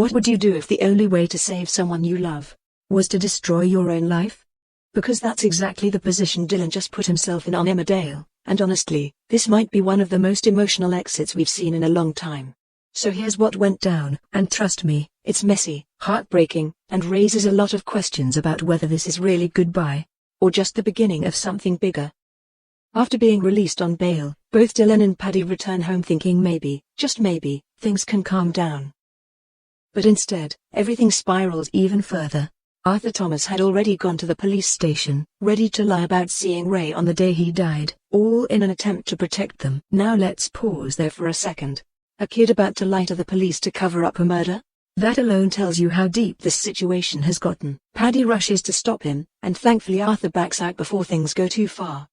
What would you do if the only way to save someone you love was to destroy your own life? Because that's exactly the position Dylan just put himself in on Emmerdale, and honestly, this might be one of the most emotional exits we've seen in a long time. So here's what went down, and trust me, it's messy, heartbreaking, and raises a lot of questions about whether this is really goodbye, or just the beginning of something bigger. After being released on bail, both Dylan and Paddy return home thinking maybe, just maybe, things can calm down. But instead, everything spirals even further. Arthur Thomas had already gone to the police station, ready to lie about seeing Ray on the day he died, all in an attempt to protect them. Now let's pause there for a second. A kid about to lie to the police to cover up a murder? That alone tells you how deep this situation has gotten. Paddy rushes to stop him, and thankfully Arthur backs out before things go too far.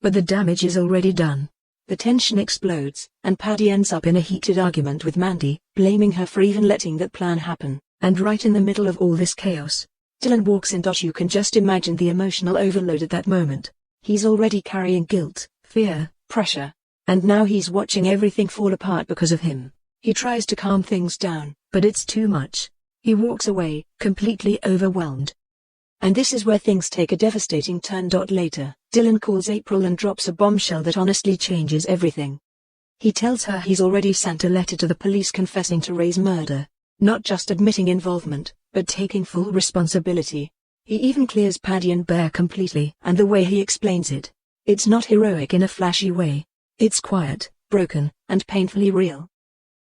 But the damage is already done. The tension explodes, and Paddy ends up in a heated argument with Mandy, blaming her for even letting that plan happen. And right in the middle of all this chaos, Dylan walks in. You can just imagine the emotional overload at that moment. He's already carrying guilt, fear, pressure. And now he's watching everything fall apart because of him. He tries to calm things down, but it's too much. He walks away, completely overwhelmed. And this is where things take a devastating turn. Later, Dylan calls April and drops a bombshell that honestly changes everything. He tells her he's already sent a letter to the police confessing to Ray's murder, not just admitting involvement, but taking full responsibility. He even clears Paddy and Bear completely. And the way he explains it, it's not heroic in a flashy way. It's quiet, broken, and painfully real.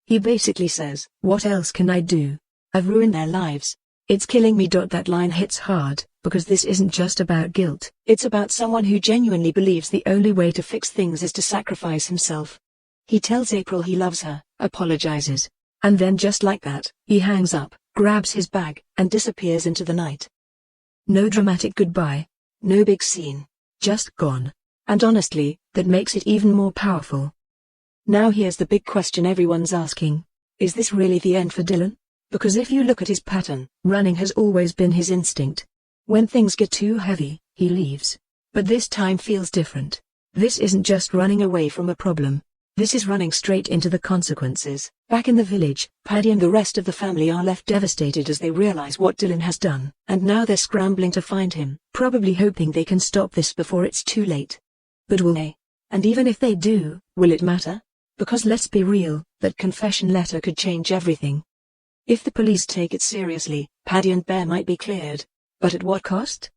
He basically says, "What else can I do? I've ruined their lives. It's killing me." That line hits hard, because this isn't just about guilt. It's about someone who genuinely believes the only way to fix things is to sacrifice himself. He tells April he loves her, apologizes, and then just like that, he hangs up, grabs his bag, and disappears into the night. No dramatic goodbye. No big scene. Just gone. And honestly, that makes it even more powerful. Now here's the big question everyone's asking. Is this really the end for Dylan? Because if you look at his pattern, running has always been his instinct. When things get too heavy, he leaves. But this time feels different. This isn't just running away from a problem. This is running straight into the consequences. Back in the village, Paddy and the rest of the family are left devastated as they realize what Dylan has done. And now they're scrambling to find him, probably hoping they can stop this before it's too late. But will they? And even if they do, will it matter? Because let's be real, that confession letter could change everything. If the police take it seriously, Paddy and Bear might be cleared. But at what cost?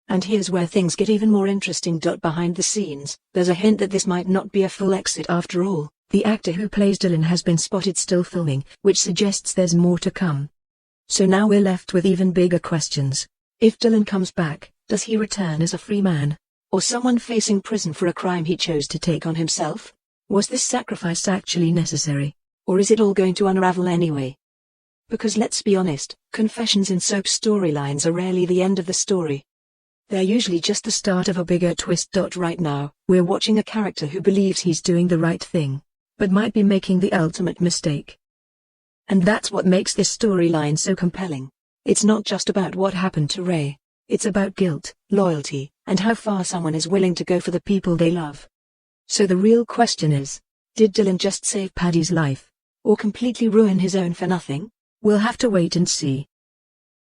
And here's where things get even more interesting. Behind the scenes, there's a hint that this might not be a full exit after all. The actor who plays Dylan has been spotted still filming, which suggests there's more to come. So now we're left with even bigger questions. If Dylan comes back, does he return as a free man? Or someone facing prison for a crime he chose to take on himself? Was this sacrifice actually necessary? Or is it all going to unravel anyway? Because let's be honest, confessions in soap storylines are rarely the end of the story. They're usually just the start of a bigger twist. Right now, we're watching a character who believes he's doing the right thing, but might be making the ultimate mistake. And that's what makes this storyline so compelling. It's not just about what happened to Ray. It's about guilt, loyalty, and how far someone is willing to go for the people they love. So the real question is, did Dylan just save Paddy's life? Or completely ruin his own for nothing? We'll have to wait and see.